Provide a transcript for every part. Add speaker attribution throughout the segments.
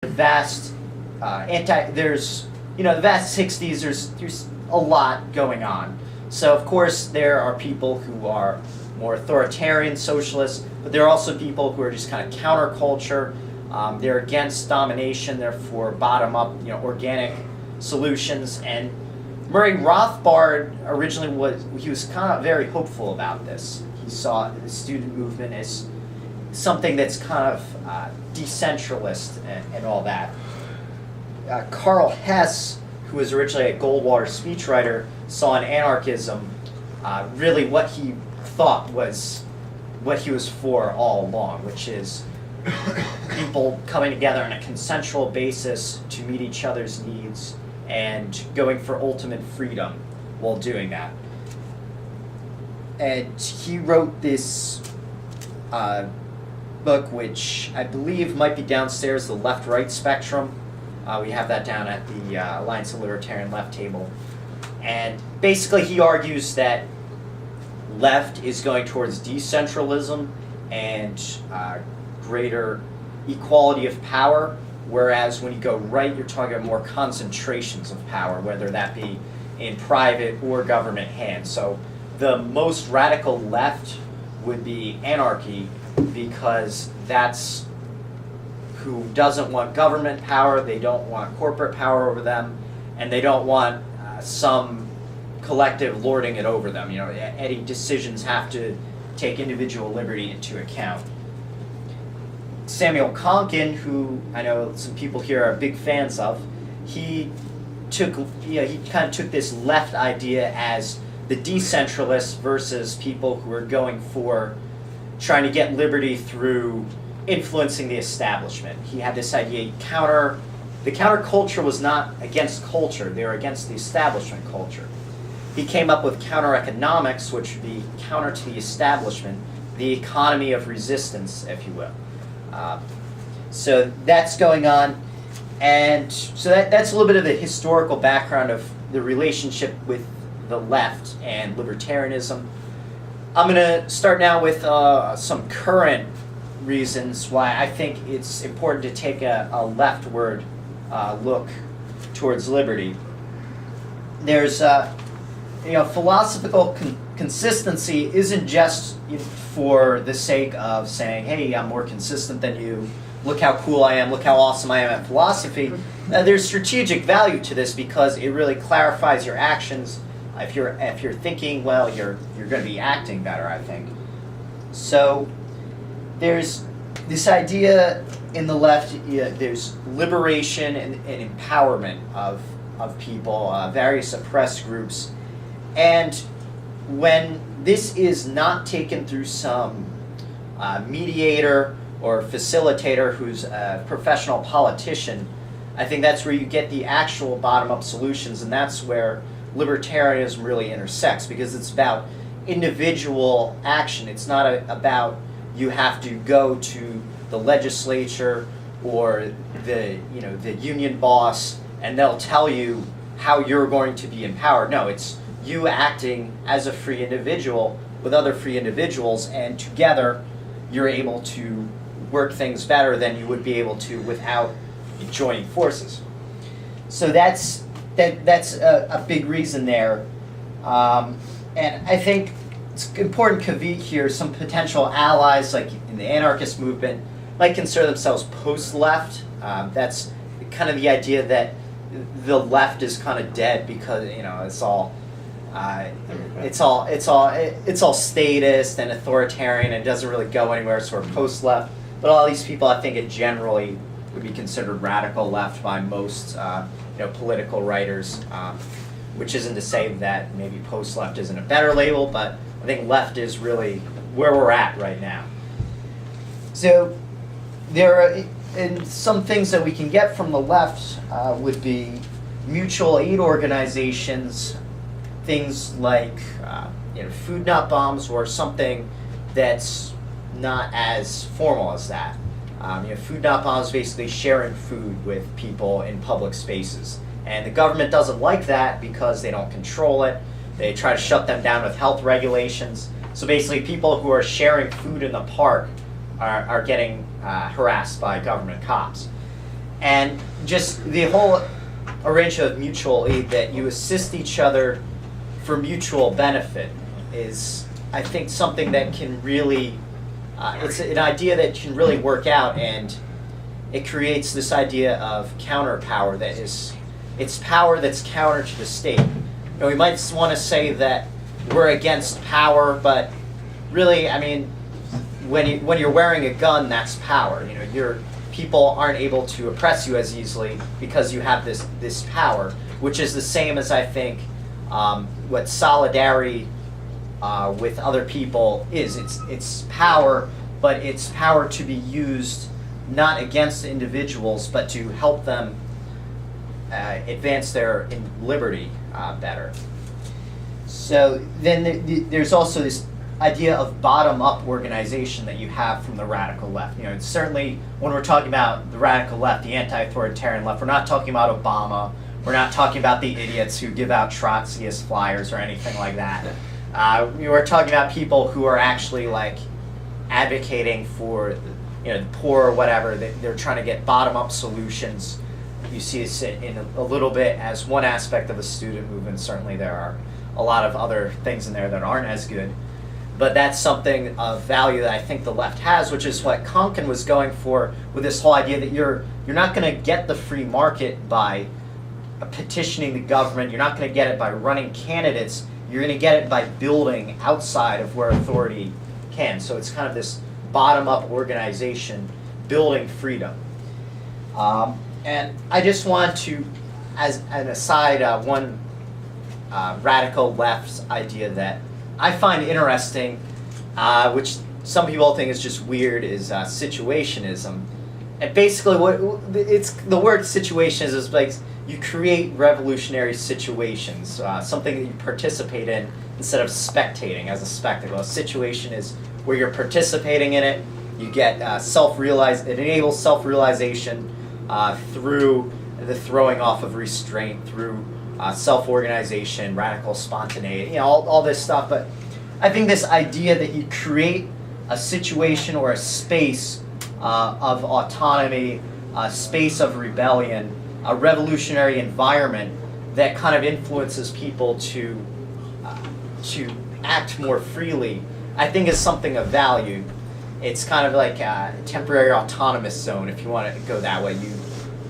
Speaker 1: vast there's the vast 60s. There's a lot going on. So of course there are people who are more authoritarian socialists, but there are also people who are just kind of counterculture. They're against domination. They're for bottom-up, organic solutions. And Murray Rothbard originally was kind of very hopeful about this. He saw the student movement as something that's kind of decentralist and all that. Karl Hess, who was originally a Goldwater speechwriter, saw in anarchism really what he thought was what he was for all along, which is people coming together on a consensual basis to meet each other's needs and going for ultimate freedom while doing that. And he wrote this book, which I believe might be downstairs, The Left-Right Spectrum. We have that down at the Alliance of Libertarian Left table. And basically he argues that left is going towards decentralism and greater equality of power, whereas when you go right, you're talking about more concentrations of power, whether that be in private or government hands. So the most radical left would be anarchy, because that's who doesn't want government power, they don't want corporate power over them, and they don't want some collective lording it over them. Any decisions have to take individual liberty into account. Samuel Konkin, who I know some people here are big fans of, he kind of took this left idea as the decentralists versus people who are going for trying to get liberty through influencing the establishment. He had this idea, the counterculture was not against culture, they were against the establishment culture. He came up with counter-economics, which would be counter to the establishment, the economy of resistance, if you will. So that's going on, and so that's a little bit of the historical background of the relationship with the left and libertarianism. I'm going to start now with some current reasons why I think it's important to take a leftward look towards liberty. There's philosophical consistency isn't just for the sake of saying, hey, I'm more consistent than you, look how cool I am, look how awesome I am at philosophy. There's strategic value to this because it really clarifies your actions. If you're thinking well, you're going to be acting better, I think. So there's this idea in the left, there's liberation and empowerment of people, various oppressed groups. And when this is not taken through some mediator or facilitator who's a professional politician, I think that's where you get the actual bottom-up solutions, and that's where libertarianism really intersects, because it's about individual action. It's not about you have to go to the legislature or the union boss and they'll tell you how you're going to be empowered. No, it's you acting as a free individual with other free individuals, and together you're able to work things better than you would be able to without joining forces. So that's a big reason there. And I think it's important to caveat here, some potential allies, like in the anarchist movement, might consider themselves post-left. That's kind of the idea that the left is kind of dead because it's all statist and authoritarian and doesn't really go anywhere, sort of post-left. But all these people, I think, it generally would be considered radical left by most political writers, which isn't to say that maybe post-left isn't a better label, but I think left is really where we're at right now. So there are some things that we can get from the left would be mutual aid organizations, things like food not bombs, or something that's not as formal as that. Food not bombs, basically sharing food with people in public spaces. And the government doesn't like that because they don't control it. They try to shut them down with health regulations. So basically people who are sharing food in the park are getting harassed by government cops. And just the whole arrangement of mutual aid, that you assist each other for mutual benefit, is, I think, something that can really, it's an idea that can really work out, and it creates this idea of counterpower that is, it's power that's counter to the state. We might want to say that we're against power, but really, I mean, when you're wearing a gun, that's power. People aren't able to oppress you as easily because you have this power, which is the same as, I think, what solidarity with other people is. It's power, but it's power to be used not against individuals, but to help them advance their liberty better. So then there's also this idea of bottom-up organization that you have from the radical left. It's certainly, when we're talking about the radical left, the anti-authoritarian left, we're not talking about Obama. We're not talking about the idiots who give out Trotskyist flyers or anything like that. We're talking about people who are actually advocating for the poor or whatever. They're trying to get bottom-up solutions. You see it in a little bit as one aspect of the student movement. Certainly there are a lot of other things in there that aren't as good. But that's something of value that I think the left has, which is what Konkin was going for with this whole idea that you're not going to get the free market by petitioning the government. You're not going to get it by running candidates. You're going to get it by building outside of where authority can. So it's kind of this bottom-up organization building freedom. And I just want to, as an aside, one radical left's idea that I find interesting, which some people think is just weird, is situationism. And basically, the word situationism is like you create revolutionary situations, something that you participate in instead of spectating as a spectacle. A situation is where you're participating in it. You get it enables self-realization through the throwing off of restraint, through self-organization, radical spontaneity, all this stuff. But I think this idea that you create a situation or a space of autonomy, a space of rebellion, a revolutionary environment that kind of influences people to act more freely, I think is something of value. It's kind of like a temporary autonomous zone, if you want to go that way. You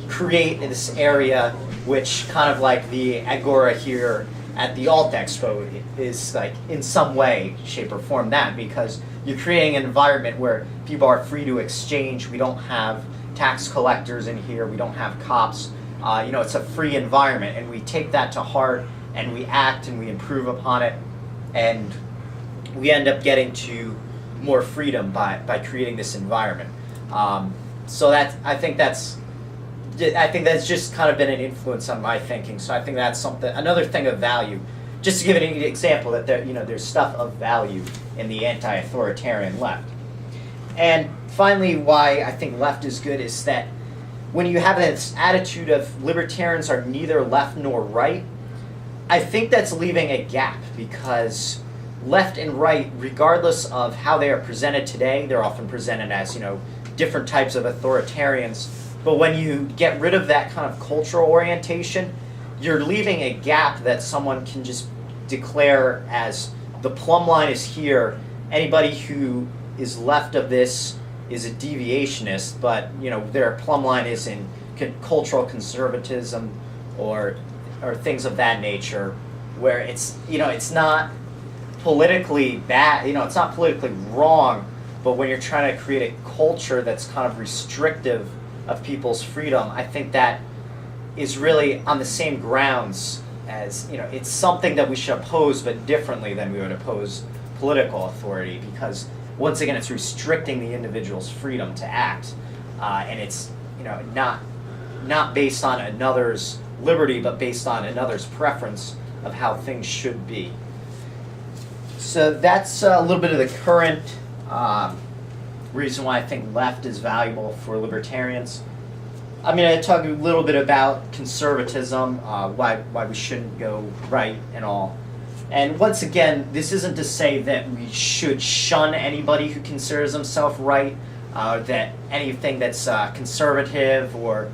Speaker 1: create this area which, kind of like the Agora here at the Alt Expo, is in some way, shape, or form that, because you're creating an environment where people are free to exchange. We don't have tax collectors in here. We don't have cops. It's a free environment, and we take that to heart, and we act, and we improve upon it, and we end up getting to more freedom by creating this environment. So I think that's just kind of been an influence on my thinking. So I think that's another thing of value. Just to give an example, that there's stuff of value in the anti-authoritarian left. And finally, why I think left is good is that when you have this attitude of libertarians are neither left nor right, I think that's leaving a gap, because left and right, regardless of how they are presented today, they're often presented as different types of authoritarians. But when you get rid of that kind of cultural orientation, you're leaving a gap that someone can just declare as the plumb line is here. Anybody who is left of this is a deviationist, but their plumb line is in cultural conservatism or things of that nature, where it's not politically bad, it's not politically wrong, but when you're trying to create a culture that's kind of restrictive of people's freedom, I think that is really on the same grounds as, it's something that we should oppose, but differently than we would oppose political authority, because once again, it's restricting the individual's freedom to act, and it's not based on another's liberty, but based on another's preference of how things should be. So that's a little bit of the current reason why I think left is valuable for libertarians. I'm going to talk a little bit about conservatism, why we shouldn't go right and all. And once again, this isn't to say that we should shun anybody who considers himself right, that anything that's conservative or